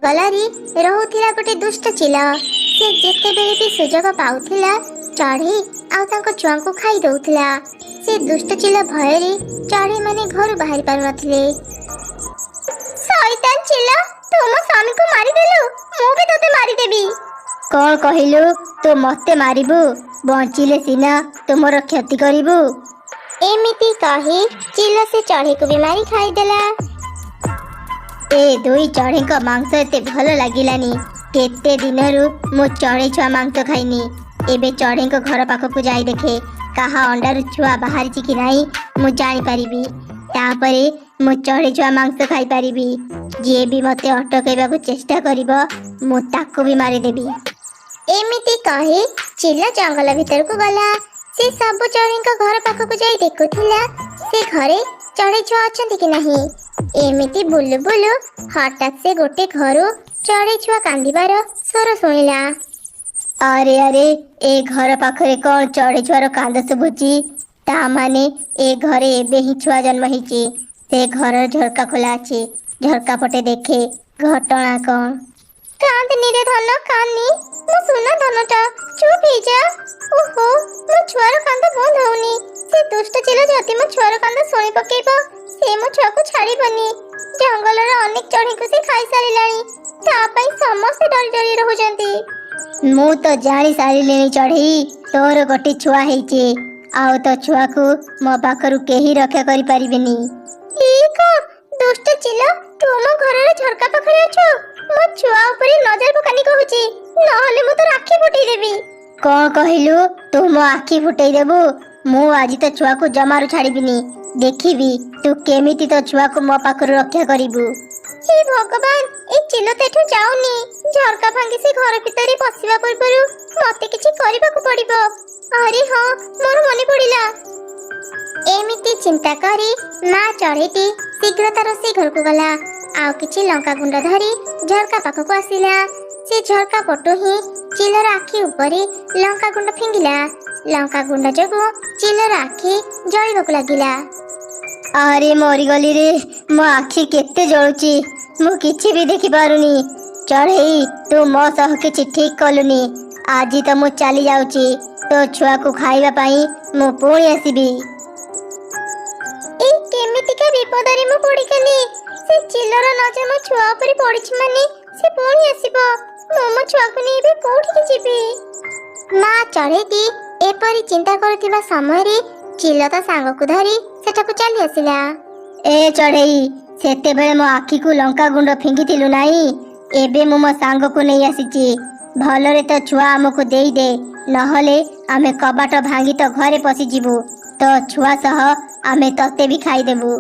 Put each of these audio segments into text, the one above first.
ଗଲାରେ ରହୁଥିଲା ଗୋଟେ ଦୁଷ୍ଟ ଚିଲ। ସେ ଯେତେବେଳେ ବି ସୁଯୋଗ ପାଉଥିଲା ଚଢ଼େଇ ଆଉ ତାଙ୍କ ଛୁଆଙ୍କୁ ଖାଇ ଦଉଥିଲା। ସେ ଦୁଷ୍ଟ ଚିଲ ଭୟରେ ଚଢ଼େଇ ମାନେ ଘରୁ ବାହାରି ପାରୁନଥିଲେ। ଶଇତାନ ଚିଲ, ତୁ ମୋ ସ୍ୱାମୀକୁ ମାରିଦେଲୁ, ମୁଁ ବି ତତେ ମାରିଦେବି। କଣ କହିଲୁ? ତୁ ମତେ ମାରିବୁ? ବଞ୍ଚିଲେ ସିନା ତୁମର କ୍ଷତି କରିବୁ। ଏମିତି କହି ଚିଲ ସେ ଚଢ଼େଇକୁ ବି ମାରି ଖାଇଦେଲା। ଏ ଦୁଇ ଚଢ଼େଇଙ୍କ ମାଂସ ଏତେ ଭଲ ଲାଗିଲାନି। କେତେ ଦିନରୁ ମୁଁ ଚଢ଼େଇ ଛୁଆ ମାଂସ ଖାଇନି। ଏବେ ଚଢ଼େଇଙ୍କ ଘର ପାଖକୁ ଯାଇ ଦେଖେ କାହା ଅଣ୍ଡାରୁ ଛୁଆ ବାହାରିଛି କି ନାହିଁ ମୁଁ ଜାଣିପାରିବି। ତାପରେ ମୁଁ ଚଢ଼େଇ ଛୁଆ ମାଂସ ଖାଇପାରିବି। ଯିଏ ବି ମତେ ଅଟକେଇବାକୁ ଚେଷ୍ଟା କରିବ ମୁଁ ତାକୁ ବି ମାରିଦେବି। ଏମିତି କହି ଚିଲ ଜଙ୍ଗଲ ଭିତରକୁ ଗଲା। ସେ ସବୁ ଚଢ଼େଇଙ୍କ ଘର ପାଖକୁ ଯାଇ ଦେଖୁଥିଲା ସେ ଘରେ ଚଢ଼େଇ ଛୁଆ ଅଛନ୍ତି କି ନାହିଁ। ଏମିତି ବୁଲୁ ବୁଲୁ ହଠାତ୍ ସେ ଗୋଟେ ଘରୁ ଚଢ଼େଇ ଛୁଆ କାନ୍ଦିବାର ସ୍ୱର ଶୁଣିଲା। ଆରେ ଆରେ, ଏ ଘର ପାଖରେ କଣ ଚଢ଼େଇ ଛୁଆର କାନ୍ଦ ଶୁଭୁଛି? ତା ମାନେ ଏ ଘରେ ଏବେ ହିଁ ଛୁଆ ଜନ୍ମ ହେଇଛି। ସେ ଘରର ଝରକା ଖୋଲା ଅଛି। ଝରକା ପଟେ ଦେଖେ ଘଟଣା କଣ। କାନ୍ଦିନି ରେ ଧନ, କାନ୍ଦିନି। ମୋ ସୁନା ଧନଟା, ଚୁପ୍ ହେଇଯା। ଓହୋ, ମୋ ଛୁଆର କାନ୍ଦ ବନ୍ଦ ହଉନି। ସେ ଦୁଷ୍ଟ ଚିଲ ଯଦି ମୋ ଛୁଆର କାନ୍ଦ ଶୁଣି ପକେଇବ ସେ ମୋ ଛୁଆକୁ ଛାଡ଼ିବନି। ଜଙ୍ଗଲର ଅନେକ ଚଢ଼େଇଙ୍କୁ ସେ ଖାଇସାରିଲାଣି। ତା ପାଇଁ ସମସ୍ତେ ଡରି ଡରି ରହୁଛନ୍ତି। ମୁଁ ତ ଜାଣି ସାରିଲିଣି ଚଢ଼େଇ, ତୋର ଗୋଟେ ଛୁଆ ହେଇଛି। ଆଉ ତୋ ଛୁଆକୁ ମୋ ପାଖରୁ କେହି ରକ୍ଷା କରିପାରିବେନି। ଦୁଷ୍ଟ ଚିଲ, ତୁ ମୋ ଘରର ଝରକା ପାଖରେ ଅଛୁ। ମୋ ଛୁଆ ଉପରେ ନଜର ପକାନି କହୁଛି, ନହେଲେ ମୁଁ ତୋର ଆଖି ଫୁଟେଇ ଦେବି। କଣ କହିଲୁ? ତୁ ମୋ ଆଖି ଫୁଟେଇ ଦେବୁ? ମୁଁ ଆଜି ତୋ ଛୁଆକୁ ଜମାରୁ ଛାଡ଼ିବିନି। ଦେଖିବି ତୁ କେମିତି ତୋ ଛୁଆକୁ ମୋ ପାଖରୁ ରକ୍ଷା କରିବୁ। ହେ ଭଗବାନ, ଏ ଚିଲ ତ ଏଠୁ ଯାଉନି। ଝରକା ଭାଙ୍ଗି ସେ ଘର ଭିତରେ ପଶିବା ପୂର୍ବରୁ ମତେ କିଛି କରିବାକୁ ପଡ଼ିବ। ଆରେ ହଁ, ମୋର ମନେ ପଡ଼ିଲା। ଏମିତି ଚିନ୍ତା କରି ମା ଚଢ଼େଇଟି ଶୀଘ୍ର ତା ରୋଷେଇ ଘରକୁ ଗଲା। ଆଉ କିଛି ଲଙ୍କା ଗୁଣ୍ଡ ଧରି ଝରକା ପାଖକୁ ଆସିଲା। ସେ ଝରକା ପଟୁ ହିଁ ଚିଲର ଆଖି ଉପରେ ଲଙ୍କା ଗୁଣ୍ଡ ଫିଙ୍ଗିଲା। ଲଙ୍କା ଗୁଣ୍ଡ ଯୋଗୁଁ ଚିଲର ଆଖି ଜଳିବାକୁ ଲାଗିଲା। ଆରେ ମରିଗଲି ରେ, ମୋ ଆଖି କେତେ ଜଳୁଛି। ମୁଁ କିଛି ବି ଦେଖିପାରୁନି। ଚଢ଼େଇ, ତୁ ମୋ ସହ କିଛି ଠିକ୍ କଲୁନି। ଆଜି ତ ମୁଁ ଚାଲି ଯାଉଛି। ତୋ ଛୁଆକୁ ଖାଇବା ପାଇଁ ମୁଁ ପୁଣି ଆସିବି। ଏଇ କେମିତିକା ବିପଦରେ ମୁଁ ପଡ଼ିଗଲି। ସେ ଚିଲର ନଜର ମୋ ଛୁଆ ଉପରେ ପଡ଼ିଛି ମାନେ ସେ ପୁଣି ଆସିବ। ମୁଁ ମୋ ଛୁଆକୁ ନେଇ ଏବେ କୋଉଠିକି ଯିବି? ମା ଚଢ଼େଇଟି ଏପରି ଚିନ୍ତା କରୁଥିବା ସମୟରେ ଚିଲ ତା ସାଙ୍ଗକୁ ଧରି ସେଠାକୁ ଚାଲି ଆସିଲା। ଏ ଚଢ଼େଇ, ସେତେବେଳେ ମୋ ଆଖିକୁ ଲଙ୍କା ଗୁଣ୍ଡ ଫିଙ୍ଗିଥିଲୁ ନାହିଁ। ଏବେ ମୁଁ ମୋ ସାଙ୍ଗକୁ ନେଇ ଆସିଛି। ଭଲରେ ତୋ ଛୁଆ ଆମକୁ ଦେଇଦେ, ନହେଲେ ଆମେ କବାଟ ଭାଙ୍ଗି ତୋ ଘରେ ପଶିଯିବୁ। ତୋ ଛୁଆ ସହ ଆମେ ତତେ ବି ଖାଇଦେବୁ।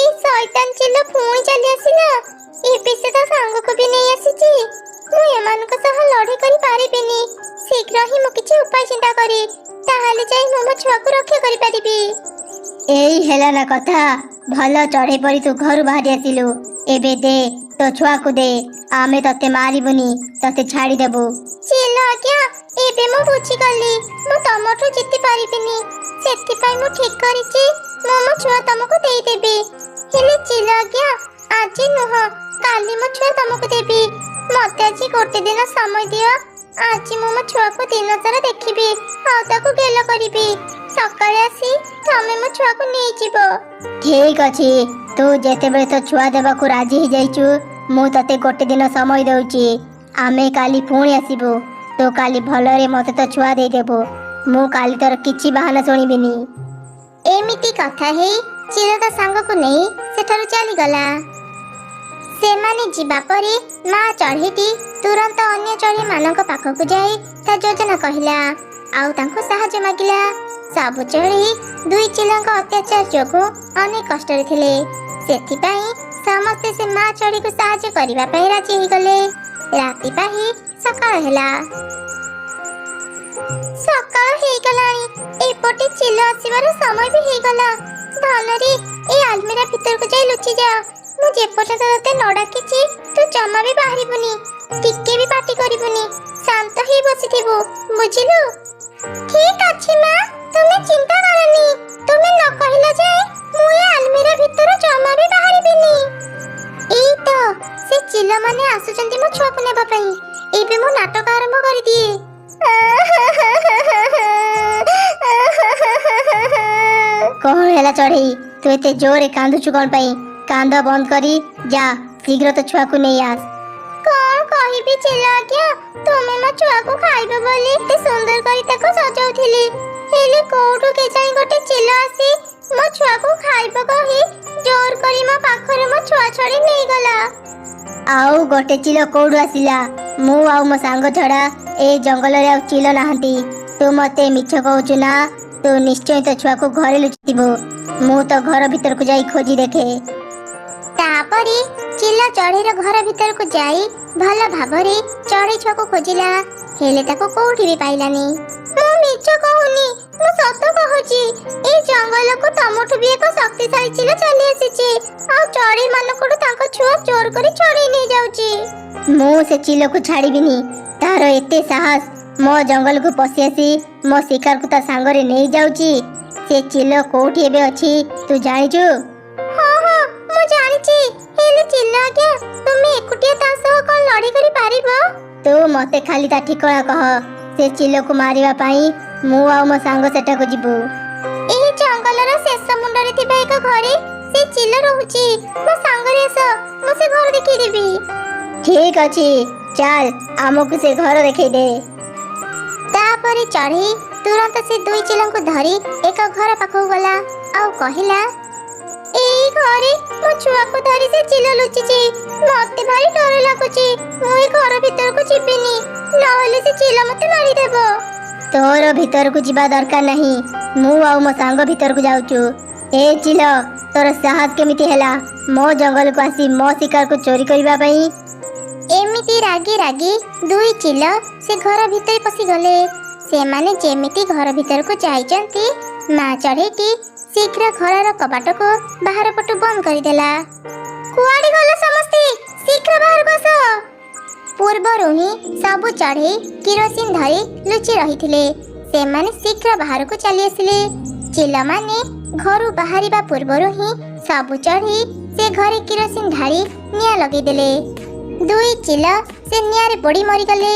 ଏଇ ଶୈତାନ ଚିଲ ପୁଣି ଚାଲି ଆସିଲା। ଏବେ ସେ ତା ସାଙ୍ଗକୁ ବି ନେଇ ଆସିଛି। ମୁଁ ଏମାନଙ୍କ ସହ ଲଢ଼େଇ କରି ପାରିବିନି। ଶୀଘ୍ର ହିଁ ମୁଁ କିଛି ଉପାୟ ଚିନ୍ତା କରେ, ତାହେଲେ ଯାଇ ମୁଁ ମୋ ଛୁଆକୁ ରକ୍ଷା କରିପାରିବି। ଏଇ ହେଲା ନା କଥା। ଭଲ ଚଢ଼େଇ ପରି ତୁ ଘରୁ ବାହାରି ଆସିଲୁ। ଏବେ ଦେ, ତୋ ଛୁଆକୁ ଦେ। ଆମେ ତତେ ମାରିବୁନି, ତତେ ଛାଡ଼ିଦେବୁ। ଚିଲ ଆଜ୍ଞା, ଏବେ ମୁଁ ବୁଝିଗଲି ମୁଁ ତମଠୁ ଜିତି ପାରିବିନି। ସେଥିପାଇଁ ମୁଁ ଠିକ୍ କରିଛି ମୁଁ ମୋ ଛୁଆ ତମକୁ ଦେଇଦେବି। ହେଲେ ଚିଲ ଆଜ୍ଞା, ଆଜି ନୁହଁ, କାଲି ମୋ ଛୁଆ ତମକୁ ଦେବି। ମତେ ଆଜି ଗୋଟେ ଦିନ ସମୟ ଦିଅ। ଆଜି ମୁଁ ମୋ ଛୁଆକୁ ଦିନ ସାରା ଦେଖିବି ଆଉ ତାକୁ ଗେଲ କରିବି। ସକାଳେ ଆସି ତମେ ମୋ ଛୁଆକୁ ନେଇଯିବ। ଠିକ୍ ଅଛି, ତୁ ଯେତେବେଳେ ତୋ ଛୁଆ ଦେବାକୁ ରାଜି ହେଇଯାଇଛୁ ମୁଁ ତତେ ଗୋଟେ ଦିନ ସମୟ ଦଉଛି। ଆମେ କାଲି ପୁଣି ଆସିବୁ। ତୁ କାଲି ଭଲରେ ମତେ ତୋ ଛୁଆ ଦେଇଦେବୁ। ମୁଁ କାଲି ତୋର କିଛି ବାହାନା ଶୁଣିବିନି। ଏମିତି କଥା ହେଇ ଚିଲ ତା ସାଙ୍ଗକୁ ନେଇ ସେଠାରୁ ଚାଲିଗଲା। ସେମାନେ ଯିବା ପରେ ମା ଚଢ଼େଇଟି ତୁରନ୍ତ ଅନ୍ୟ ଚଢ଼େଇ ମାନଙ୍କ ପାଖକୁ ଯାଇ ତା ଯୋଜନା କହିଲା ଆଉ ତାଙ୍କୁ ସାହାଯ୍ୟ ମାଗିଲା। ସବୁ ଚଢ଼େଇ ଦୁଇ ଚିଲଙ୍କ ଅତ୍ୟାଚାର ଯୋଗୁଁ ଅନେକ କଷ୍ଟରେ ଥିଲେ। ସେଥିପାଇଁ ସମସ୍ତେ ସେ ମା ଚଢ଼େଇକୁ ସାହାଯ୍ୟ କରିବା ପାଇଁ ରାଜି ହେଇଗଲେ। ରାତି ପାହି ସକାଳ ହେଲା। ସକାଳ ହେଇଗଲାଣି, ଏପଟେ ଚିଲ ଆସିବାର ସମୟ ବି ହେଇଗଲା। ଧନରେ ଏ ଆଲମିରା ଭିତରକୁ ଯାଇ ଲୁଚି ଯା। ମୁଁ ଯେପର୍ଯ୍ୟନ୍ତ ତତେ ନ ଡାକିଛି ତୁ ଜମା ବି ବାହାରିବୁନି। ଟିକେ ବି ପାଟି କରିବୁନି, ଶାନ୍ତ ହେଇ ବସିଥିବୁ, ବୁଝିଲୁ? ଠିକ୍ ଅଛି ମା, ତୁମେ ଚିନ୍ତା କରନି। ତୁମେ ନ କହିଲା ଯାଏ ମୁଁ ଏ ଆଲମିରା ଭିତରୁ ଜମା ବି ବାହାରିବିନି। ଏଇ ତ से ଚିଲ ମାନେ ଆସୁଛନ୍ତି ମୋ ଛୁଆକୁ ନେବା ପାଇଁ। ଏବେ ମୁଁ ନାଟକ ଆରମ୍ଭ କରିଦିଏ। କଣ ହେଲା ଚଢେଇ, ତୁ ଏତେ ଜୋରେ କାନ୍ଦୁଛୁ କଣ ପାଇଁ? କାନ୍ଦ ବନ୍ଦ କରି ଯା, ଶୀଘ୍ର ତ ଛୁଆକୁ ନେଇ ଆସ। କଣ କହିବି ଚିଲ ଆଜ୍ଞା, ତୁମେ ମୋ ଛୁଆକୁ ଖାଇବ ବୋଲି ଏତେ ସୁନ୍ଦର କରି ତାକୁ ସଜାଉଥିଲି, ହେଲେ କୋଉଠୁ କେଜାଣି ଗୋଟେ ଚିଲ ଆସି ମୋ ଛୁଆକୁ ଖାଇବ କହି ଜୋର କରି ମୋ ପାଖରୁ ମୋ ଛୁଆ ଛଡେଇ ନେଇଗଲା। ଆଉ ଗୋଟେ ଚିଲ କୋଉଠୁ ଆସିଲା? ମୁଁ ଆଉ ମୋ ସାଙ୍ଗ ଛଡା ଏ ଜଙ୍ଗଲରେ ଆଉ ଚିଲ ନାହାନ୍ତି। ତୁ ମତେ ମିଛ କହୁଛୁ ନା? ତୁ ନିଶ୍ଚୟ ତ ଛୁଆକୁ ଘରେ ଲୁଚିଥିବୁ। ମୁଁ ତ ଘର ଭିତରକୁ ଯାଇ ଖୋଜି ଦେଖେ। ତାପରେ ଚିଲ ଚଢେଇର ଘର ଭିତରକୁ ଯାଇ ଭଲ ଭାବରେ ଚଢେଇ ଛୁଆକୁ ଖୋଜିଲା, ହେଲେ ତାକୁ କୋଉଠି ବି ପାଇଲାନି। ମୁଁ ମିଛ କହୁନି, ମୁଁ ସତ କହୁଛି। ଏ ଜଙ୍ଗଲକୁ ତମଠୁ ବି ଏକ ଶକ୍ତିଶାଳୀ ଚିଲ ଚାଲି ଆସିଛି, ଆଉ ଚଢେଇ ମାନଙ୍କଠୁ ତାଙ୍କ ଛୁଆ ଚୋର କରି ଛଡେଇ ନେଇ ଯାଉଛି। ମୁଁ ସେ ଚିଲକୁ ଛାଡ଼ିବିନି। ତାର ଏତେ ସାହସ, ମୋ ଜଙ୍ଗଲକୁ ପଶି ଆସି ମୋ ଶିକାରକୁ ତା ସାଙ୍ଗରେ ନେଇ ଯାଉଛି। ସେ ଚିଲ କୋଉଠି ଏବେ ଅଛି ତୁ ଜାଣିଛୁ? ହଁ ହଁ ମୁଁ ଜାଣିଛି, ହେଲେ ଚିଲ ଆଜ୍ଞା, ତୁମେ ଏକୁଟିଆ ତା ସହ କଣ ଲଢେଇ କରି ପାରିବ? ତୁ ମତେ ଖାଲି ତା ଠିକଣା କହ। ସେ ଚିଲକୁ ମାରିବା ପାଇଁ ମୁଁ ଆଉ ମୋ ସାଙ୍ଗ ସେଠାକୁ ଯିବୁ। ଏହି ଜଙ୍ଗଲର ଶେଷ ମୁଣ୍ଡରେ ଥିବା ଏକ ଘରେ ସେ ଚିଲ ରହୁଛି। ମୋ ସାଙ୍ଗରେ ଆସ, ମୁଁ ସେ ଘର ଦେଖେଇଦେବି। ଠିକ ଅଛି, ଚାଲ ଆମକୁ ସେ ଘର ଦେଖେଇ ଦେ। ତାପରେ ଚଢେଇ ତୁରନ୍ତ ସେ ଦୁଇ ଚିଲଙ୍କୁ ଧରି ଏକ ଘର ପାଖକୁ ଗଲା ଆଉ କହିଲା, ଏଇ ଘରେ ମୋ ଛୁଆକୁ ଧରି ସେ ଚିଲ ଲୁଚିଛି। ମତେ ଭାରି ଡର ଲାଗୁଛି, ମୁଁ ଏ ଘର ଭିତରକୁ ଯିବିନି, ନହେଲେ ସେ ଚିଲ ମତେ ମାରିଦେବ। ତୋର ଭିତରକୁ ଯିବା ଦରକାର ନାହିଁ, ମୁଁ ଆଉ ମୋ ସାଙ୍ଗ ଭିତରକୁ ଯାଉଛୁ। ଏ ଚିଲ, ତୋର ସାହସ କେମିତି ହେଲା ମୋ ଜଙ୍ଗଲକୁ ଆସି ମୋ ଶିକାରକୁ ଚୋରି କରିବା ପାଇଁ? ଏମିତି ରାଗି ରାଗି ଦୁଇ ଚିଲ ସେ ଘର ଭିତରେ ପଶିଗଲେ। ସେମାନେ ଯେମିତି ଘର ଭିତରକୁ ଯାଇଛନ୍ତି, ମା ଚଢେଇଟି ଶୀଘ୍ର ଘରର କବାଟକୁ ବାହାର ପଟୁ ବନ୍ଦ କରିଦେଲା। କୁଆଡେ ଗଲ ସମସ୍ତେ, ଶୀଘ୍ର ବାହାରକୁ ଆସ। ପୂର୍ବରୁ ହିଁ ସବୁ ଚଢେଇ କିରୋସିନ ଧରି ଲୁଚି ରହିଥିଲେ, ସେମାନେ ଶୀଘ୍ର ବାହାରକୁ ଚାଲି ଆସିଲେ। ଚିଲମାନେ ଘରୁ ବାହାରିବା ପୂର୍ବରୁ ହିଁ ସବୁ ଚଢେଇ ସେ ଘରେ କିରୋସିନ ଢାଳି ନିଆଁ ଲଗେଇଦେଲେ। ଦୁଇ ଚିଲ ସେ ନିଆଁରେ ପୋଡ଼ି ମରିଗଲେ।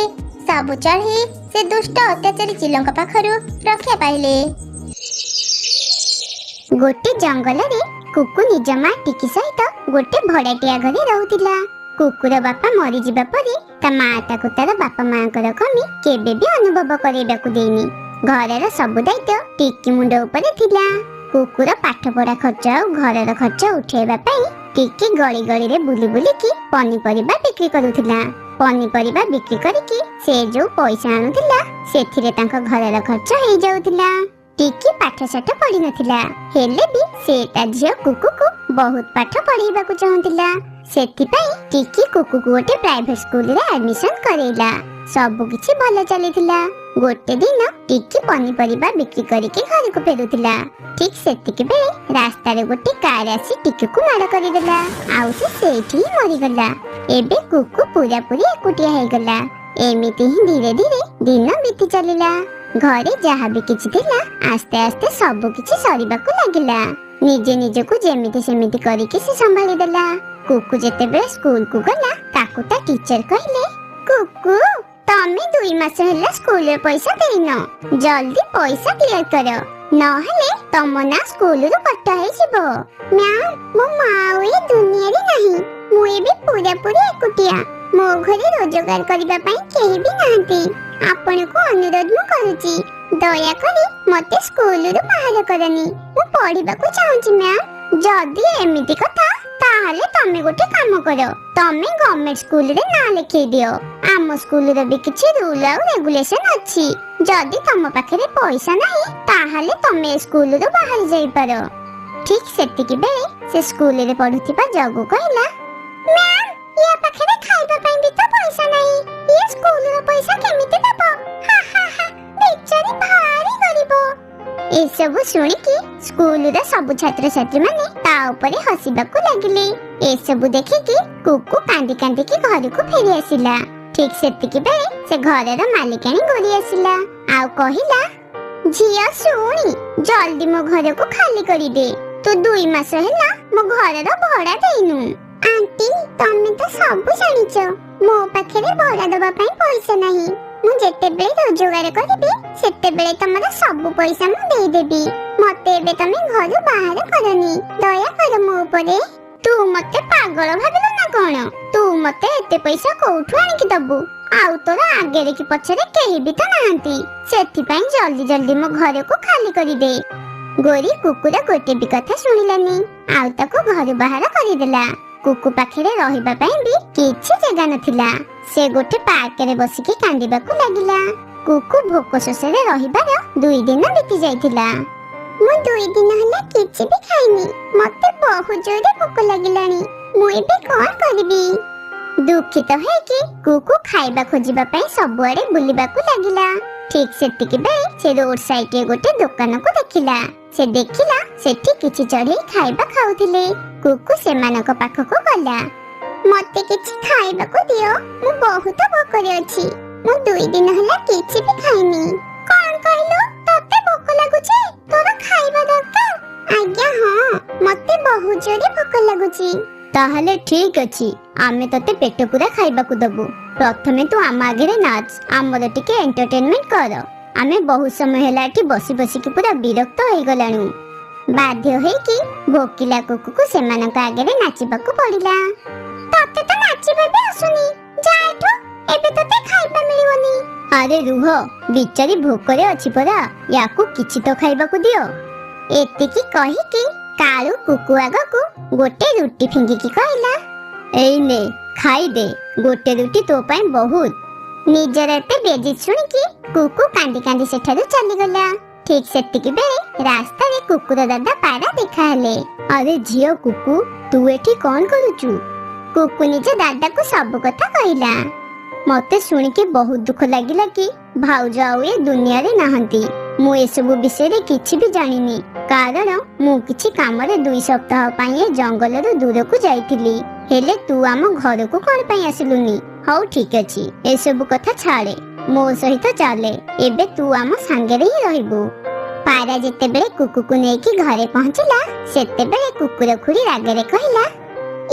ସବୁ ଚଢେଇ ସେ ଦୁଷ୍ଟ ଅତ୍ୟାଚାରୀ ଚିଲଙ୍କ ପାଖରୁ ରକ୍ଷା ପାଇଲେ। ଗୋଟେ ଜଙ୍ଗଲରେ କୁକୁ ନିଜ ମା ଟିକି ସହିତ ଗୋଟେ ଭଡ଼ାଟିଆ ଘରେ ରହୁଥିଲା। କୁକୁର ବାପା ମରିଯିବା ପରେ ତା ମା ତାକୁ ତାର ବାପା ମାଙ୍କର କମି କେବେ ବି ଅନୁଭବ କରାଇବାକୁ ଦେଇନି। ଘରର ସବୁ ଦାୟିତ୍ୱ ଟିକି ମୁଣ୍ଡ ଉପରେ ଥିଲା। କୁକୁର ପାଠ ପଢା ଖର୍ଚ୍ଚ ଆଉ ଘରର ଖର୍ଚ୍ଚ ଉଠେଇବା ପାଇଁ ଟିକି ଗଳି ଗଳିରେ ବୁଲି ବୁଲିକି ପନିପରିବା ବିକ୍ରି କରୁଥିଲା। ପନିପରିବା ବିକ୍ରି କରିକି ସେ ଯୋଉ ପଇସା ଆଣୁଥିଲା, ସେଥିରେ ତାଙ୍କ ଘରର ଖର୍ଚ୍ଚ ହେଇଯାଉଥିଲା। ଟିକି ପାଠ ସାଠ ପଢିନଥିଲା, ହେଲେ ବି ସେ ତା ଝିଅ କୁକୁକୁ ବହୁତ ପାଠ ପଢେଇବାକୁ ଚାହୁଁଥିଲା। ସେଥିପାଇଁ ଟିକି କୁକୁକୁ ଗୋଟେ ପ୍ରାଇଭେଟ ସ୍କୁଲରେ ଆଡମିସନ କରେଇଲା। ସବୁ କିଛି ଭଲ ଚାଲିଥିଲା। ଗୋଟେ ଦିନ ଟିକି ପନିପରିବା ବିକ୍ରି କରିକି ଘରକୁ ଫେରୁଥିଲା। ଠିକ ସେତିକି ବେଳେ ରାସ୍ତାରେ ଗୋଟେ କାର ଆସି ଟିକିକୁ ମାଡ଼ କରିଦେଲା, ଆଉ ସେ ସେଇଠି ହିଁ ମରିଗଲା। ଏବେ କୁକୁ ପୁରାପୁରି ଏକୁଟିଆ ହେଇଗଲା। ଏମିତି ହିଁ ଧୀରେ ଧୀରେ ଦିନ ବିତି ଚାଲିଲା। ଘରେ ଯାହା ବି କିଛି ଥିଲା, ଆସ୍ତେ ଆସ୍ତେ ସବୁ କିଛି ସରିବାକୁ ଲାଗିଲା। ନିଜେ ନିଜକୁ ଯେମିତି ସେମିତି କରିକି ସେ ସମ୍ଭାଳି ଦେଲା। କୁକୁ ଯେତେବେଳେ ସ୍କୁଲକୁ ଗଲା, ତାକୁ ତା ଟିଚର କହିଲେ, କୁକୁ ତମେ 2 ମାସ ହେଲା ସ୍କୁଲର ପଇସା ଦେଇନ, ଜଲ୍ଦି ପଇସା କ୍ଲିୟର କର, ନହେଲେ ତମ ନା ସ୍କୁଲରୁ କଟା ହେଇଯିବ। ମ୍ୟାମ୍, ମୋ ମା ଆଉ ଏ ଦୁନିଆରେ ନାହିଁ। ମୁଁ ଏବେ ପୁରାପୁରି ଏକୁଟିଆ। ମୋ ଘରେ ରୋଜଗାର କରିବା ପାଇଁ କେହି ବି ନାହାନ୍ତି। ଆପଣଙ୍କୁ ଅନୁରୋଧ ମୁଁ କରୁଛି, ଦୟାକରି ମତେ ସ୍କୁଲରୁ ବାହାର କରନି। ମୁଁ ପଢିବାକୁ ଚାହୁଁଛି ମ୍ୟାମ୍। ଯଦି ଏମିତି କଥା, ତାହେଲେ ତମେ ଗୋଟେ କାମ କର, ତମେ ଗଭର୍ଣ୍ଣମେଣ୍ଟ ସ୍କୁଲରେ ନାଁ ଲେଖେଇ ଦିଅ। ଆମ ସ୍କୁଲର ବି କିଛି ରୁଲ ଆଉ ରେଗୁଲେସନ ଅଛି। ଯଦି ତମ ପାଖରେ ପଇସା ନାହିଁ, ତାହେଲେ ତମେ ସ୍କୁଲରୁ ବାହାରି ଯାଇପାର। ଠିକ ସେତିକି ବେଳେ ସେ ସ୍କୁଲରେ ପଢୁଥିବା ଜଗୁ କହିଲା, ମ୍ୟାମ୍, ୟା ପାଖରେ ଖାଇବା ପାଇଁ ବି ତ ପଇସା ନାହିଁ। ଇଏ ସ୍କୁଲର ପଇସା କେମିତି ଦବ? ହା ହା ହା, ବେଚାରୀ ଭାରି ଗରିବ। ଏସବୁ ଶୁଣିକି ସ୍କୁଲର ସବୁ ଛାତ୍ରଛାତ୍ରୀ ମାନେ ତା ଉପରେ ହସିବାକୁ ଲାଗିଲେ। ଏସବୁ ଦେଖିକି କୁକୁ କାନ୍ଦି କାନ୍ଦିକି ଘରକୁ ଫେରି ଆସିଲା। ଠିକ ସେତିକି ବେଳେ ସେ ଘରର ମାଲିକାଣୀ ଗୋରି ଆସିଲା ଆଉ କହିଲା, ଝିଅ ଶୁଣି, ଜଲ୍ଦି ମୋ ଘରକୁ ଖାଲି କରିଦେ। ତୁ 2 ମାସ ହେଲା ମୋ ଘରର ଭଡା ଦେଇନୁ। आंटी तमे तो सब जानिच मो पाखरे भरा दबा पई पैसा नाही मु जेते बेले रोजगार करिबे सेते बेले तमरा सब पैसा मु देई देबी मते एबे तमे घर बाहर करनी दया कर मो ऊपर तू मते पागल भाबिलो ना कोन तू मते एते पैसा कोठु आनी कि दबु आउ तोर आगे रे कि पछरे केही भी त नाहंती सेति पई जल्दी जल्दी मो घर को खाली करी दे गोरी कुकुरा गोटे भी कथा सुनिलानी आउ ताको घर बाहर करी देला कुकु पाखरे रहिबा पई भी किछि जगह नथिला से गोटे पार्क रे बसिकी कांदिबाकू लागिला कुकु भोक शोषरे रहिबार 2 दिन बीती जाइतिला मु 2 दिन हला किछि भी खाइनी मते बहुत जोरे भोक लागिलानी मु एबे कोन करबी दुखित है कि कुकु खाइबा खोजिबा पई सबुआडे बुलिबाकू लागिला ठीक सेतिकी बेले से रोड साइड रे गोटे दुकान को देखिला से देखिला सेठी किछि चढ़े खाइबा खाउथिले कुकु सेमानक पाखको गला मते किछि खाइबा को दियो मु बहुत भोकरे अछि मु 2 दिन हला किछि भी खाइनी कोन कहलो तते भोक लागुछि तोरा खाइबा दरकार आज्ञा हां मते बहुत जोरे भोक लागुछि ताहले ठीक अछि आमे तते पेट पूरा खाइबा को दबु प्रथमे तू आम आगे नाच आमर टिके एंटरटेनमेंट कर आमे बहुत समय हेला एठी बसी बसी की पूरा विरक्त होई गलानु बाध्य होई कि भोकिला कुकु को सेमानक आगे नाचिबा को पड़िला तते तो नाचिबा भी आसुनी जा एठो एबे तते खाइबा मिलिवनी अरे रुह बिचारी भोकरे अछि परा याकू किछि तो खाइबा को दियो एतिकी कहि कि कालू कुकु आगकू गोटे रुटी फिंगी की कहला एई ने खाई दे गोटे रुटी तो पई बहुत निजर एते बेजी सुनी कि कुकु कांदी कांदी सेठारु चली गला ठीक सेतिकी बेले रास्ता रे कुकुर दादा पारा देखा हेले अरे झियो कुकु तू एठी कोन करूचु कुकु निज दादा को सब कथा कहला मते सुनी के बहुत दुख लागिला कि भाउज आउ ए दुनिया रे नाहंती मु एसबु विषय रे किछि भी जानिनी कारण मु किछि काम रे 2 सप्ताह पई ए जंगल रो दूर को जाईतिली हेले तू आम घर को कोन पई आसिलुनी हौ ठीक अछि एसबु कथा छाड़े मो सहित चाले एबे तू आम संगे रे ही रहबू पारा जेते बेले कुकु को नै कि घरे पहुंचला सेते बेले कुकुर खुरी रागरे कहला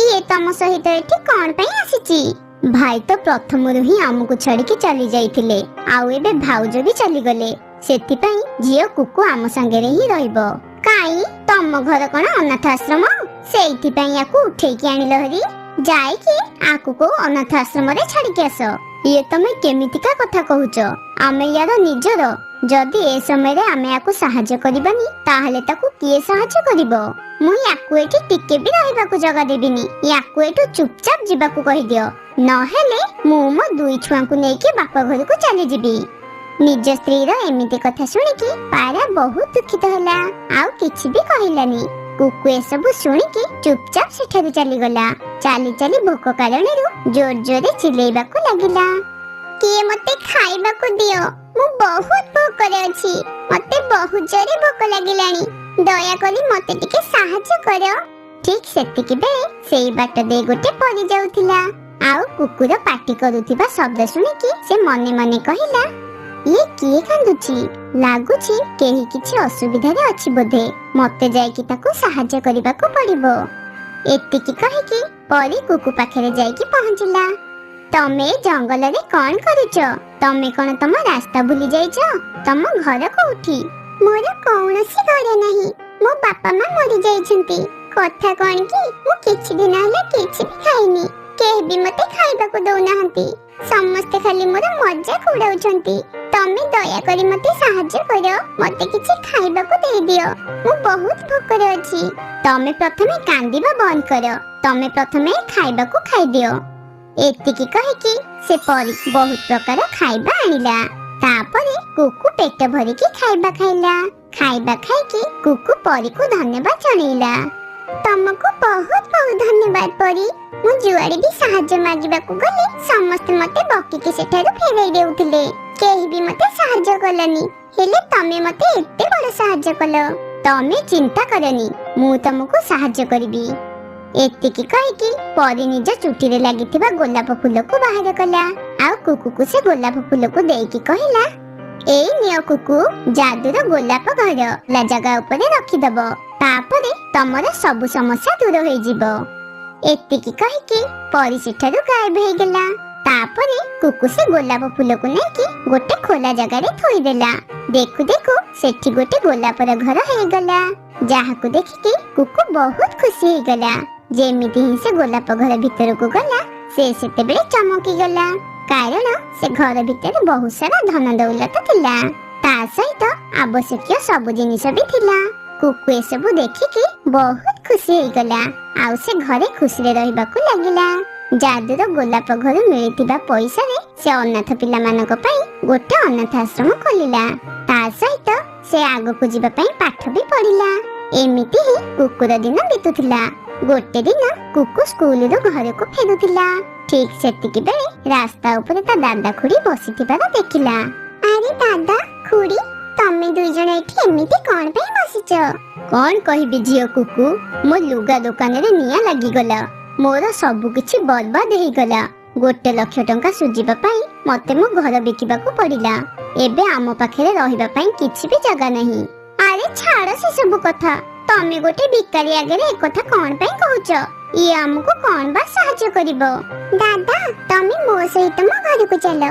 ये तम सहित एठी कोन पई आसीची भाई तो प्रथम रु ही आमको छाड़ी के चली जाइथिले आउ एबे भाउज भी चली गले सेति पई जियो कुकु आम संगे रे ही रहइबो काई तम घर कोन अनाथ आश्रम सेइति पई याकू उठे के आनी लहरी जाय कि आकू को अनाथ आश्रम रे छाड़ी के आसो ये तमे केमितिका कथा कहूचो आमे यार निजर जदी ए समय रे आमे याकू सहाय्य करबानी ताहले ताकू किए सहाय्य करबो मु याकू एठी टिके भी रहइबा को जगह देबिनी याकू एठु चुपचाप जिबा को कहि दियो न हेले मु मो 2 छुआ को नै के बापा घर को चली जिबी निज स्त्री रो एमिति कथा सुनी कि पारा बहुत दुखित होला आउ किछि भी कहिलानी कुकु ए सब सुनी कि चुपचाप सेठारु चली गला चाली चाली भोक कारण रु जोर जोरे चिलेइबा को लागिला के मते खाइबा को दियो मु बहुत भोक रे अछि मते बहुत जोरे भोक लागिलानी दया करी मते टिके सहाय्य करो ठीक सेतिकी बेले सेई बाट दे गोटे परी जाउथिला आउ कुकुर पाटी करूथिबा शब्द सुनी कि से मने मने कहिला ये किए कांदुची लागुची केही किछि असुविधा रे अछि बोधे मते जाय कि ताको सहाय्य करबा को पड़िबो एतिकी कहि कि परी कुकु पाखरे जाय कि पहुंचिला तमे जंगल रे कोन करूचो तमे कोन तम रास्ता भूली जाइछो तम घर कोठी मोर कोनसी घर नाही मो बापा मां मरि जाइछंती कथा कोन कि मु किछि दिन हला किछि भी खाइनी केही भी मते खाइबा को दउ नाहंती समस्त खाली मोर मजाक उड़ाउछंती तमे दया करी मते सहाय्य करो मते किछि खाइबा को दे दियो मु बहुत भोकरे अछि तमे प्रथमे कांदीबा बंद करो तमे प्रथमे खाइबा को खाइ दियो एतिकी कहि कि से परी बहुत प्रकार खाइबा आनिला तापरे कुकु पेट भरी की खाइबा खाइला खाइ कि कुकु परी को धन्यवाद जणैला तमको बहुत बहुत धन्यवाद परी मु जुआड़ी भी सहाय्य मागिबा को गले समस्त मते बकी के सेठारु फेरै देउथिले केही भी मते सहाय्य कलनी हेले तमे मते एते बड़ सहाय्य कलो तमे चिंता करनी मु तमको सहाय्य करबी एतिकी कहि कि परी निज चुटी रे लागिथिबा गोलाप फूल को बाहर कला आ कुकु को से गोलाप फूल को देई कि कहिला एई नियो कुकु जादूर गोलाप घर ला जगह ऊपर रखि दबो तापरे तमरा सब समस्या दूर होई जिवो ଏତିକି କହିକି ପରି ସେଠାରୁ ଗାୟବ ହେଇଗଲା। ତାପରେ କୁକୁ ସେ ଗୋଲାପ ଫୁଲକୁ ନେଇକି ଗୋଟେ ଖୋଲା ଜାଗାରେ ଥୋଇଦେଲା। ଦେଖୁ ଦେଖୁ ସେଠି ଗୋଟେ ଗୋଲାପର ଘର ହେଇଗଲା, ଯାହାକୁ ଦେଖିକି କୁକୁ ବହୁତ ଖୁସି ହେଇଗଲା। ଯେମିତି ହିଁ ସେ ଗୋଲାପ ଘର ଭିତରକୁ ଗଲା, ସେ ସେତେବେଳେ ଚମକି ଗଲା, କାରଣ ସେ ଘର ଭିତରେ ବହୁତ ସାରା ଧନ ଦୌଲତ ଥିଲା। ତା ସହିତ ଆବଶ୍ୟକୀୟ ସବୁ ଜିନିଷ ବି ଥିଲା। କୁକୁ ଏସବୁ ଦେଖିକି ବହୁତ ଖୁସି ହେଇଗଲା, ଆଉ ସେ ଘରେ ଖୁସିରେ ରହିବାକୁ ଲାଗିଲା। ଯାଦୁର ଗୋଲାପ ଘରୁ ମିଳିଥିବା ପଇସାରେ ସେ ଅନାଥ ପିଲାମାନଙ୍କ ପାଇଁ ଗୋଟେ ଅନାଥ ଆଶ୍ରମ ଖୋଲିଲା। ତା ସହିତ ସେ ଆଗକୁ ଯିବା ପାଇଁ ପାଠ ବି ପଢିଲା। ଏମିତି ହିଁ କୁକୁର ଦିନ ବିତୁଥିଲା। ଗୋଟେ ଦିନ କୁକୁ ସ୍କୁଲରୁ ଘରକୁ ଫେରୁଥିଲା। ଠିକ ସେତିକି ବେଳେ ରାସ୍ତା ଉପରେ ତା ଦାଦା ଖୁଡି ବସିଥିବାର ଦେଖିଲା। ଆରେ ଦାଦା ଖୁଡି, ତମେ ଦୁଇ ଜଣ ଏଠି ଏମିତି କଣ ପାଇଁ ବସିଛ? କଣ କହିବି ଝିଅ କୁକୁ, ମୋ ଲୁଗା ଦୋକାନରେ ନିଆଁ ଲାଗିଗଲା। ମୋର ସବୁ କିଛି ବର୍ବାଦ ହେଇଗଲା। 1 ଲକ୍ଷ ଟଙ୍କା ସୁଝିବା ପାଇଁ ମତେ ମୋ ଘର ବିକିବାକୁ ପଡିଲା। ଏବେ ଆମ ପାଖରେ ରହିବା ପାଇଁ କିଛି ବି ଜାଗା ନାହିଁ। ଆରେ ଛାଡ ସେ ସବୁ କଥା, ତମେ ଗୋଟେ ଭିକାରୀ ଆଗରେ ଏକଥା କଣ ପାଇଁ କହୁଛ? ଇଏ ଆମକୁ କଣ ବା ସାହାଯ୍ୟ କରିବ? ଦାଦା ତମେ ମୋ ସହିତ ମୋ ଘରକୁ ଚାଲ।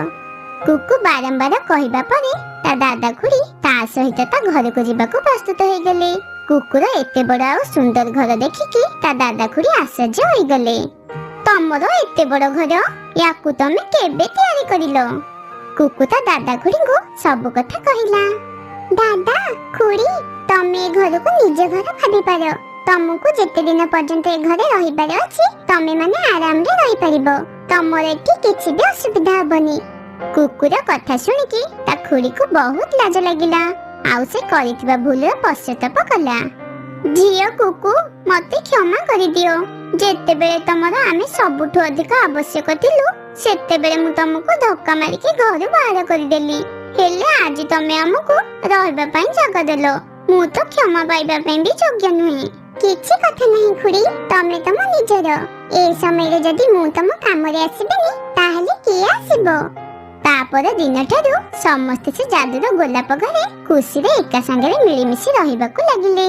କୁକୁ ବାରମ୍ବାର କହିବା ପରେ ତା ଦାଦା ଖୁଡି ତା ସହିତ ତା ଘରକୁ ଯିବାକୁ ପ୍ରସ୍ତୁତ ହେଇଗଲେ। କୁକୁର ଏତେ ବଡ ଆଉ ସୁନ୍ଦର ଘର ଦେଖିକି ତା ଦାଦା ଖୁଡି ଆଶ୍ଚର୍ଯ୍ୟ ହୋଇଗଲେ। ତମର ଏତେ ବଡ ଘର, ୟାକୁ ତମେ କେବେ ତିଆରି କରିଲ? କୁକୁ ତା ଦାଦା ଖୁଡିଙ୍କୁ ସବୁ କଥା କହିଲା। ଦାଦା ଖୁଡି, ତମେ ଏ ଘରକୁ ନିଜ ଘର ଭାବିପାର। ତମକୁ ଯେତେ ଦିନ ପର୍ଯ୍ୟନ୍ତ ଏ ଘରେ ରହିବାର ଅଛି, ତମେ ମାନେ ଆରାମରେ ରହିପାରିବ। ତମର ଏଠି କିଛି ବି ଅସୁବିଧା ହବନି। କୁକୁର କଥା ଶୁଣିକି ତା ଖୁଡିକୁ ବହୁତ ଲାଜ ଲାଗିଲା, ଆଉ ସେ କରିଥିବା ଭୁଲର ପଶ୍ଚାତାପ କଲା। ଝିଅ କୁକୁ, ମତେ କ୍ଷମା କରିଦିଅ। ଯେତେବେଳେ ତମର ଆମେ ସବୁଠୁ ଅଧିକ ଆବଶ୍ୟକ ଥିଲୁ, ସେତେବେଳେ ମୁଁ ତମକୁ ଧକ୍କା ମାରିକି ଘରୁ ବାହାର କରିଦେଲି। ହେଲେ ଆଜି ତମେ ଆମକୁ ରହିବା ପାଇଁ ଜାଗା ଦେଲ। ମୁଁ ତ କ୍ଷମା ପାଇବା ପାଇଁ ବି ଯୋଗ୍ୟ ନୁହେଁ। କିଛି କଥା ନାହିଁ ଖୁଡି, ତମେ ତମ ନିଜର। ଏ ସମୟରେ ଯଦି ମୁଁ ତମ କାମରେ ଆସିବିନି, ତାହେଲେ କିଏ ଆସିବ? ତାପର ଦିନଠାରୁ ସମସ୍ତେ ସେ ଯାଦୁର ଗୋଲାପ ଘରେ ଖୁସିରେ ଏକା ସାଙ୍ଗରେ ମିଳିମିଶି ରହିବାକୁ ଲାଗିଲେ।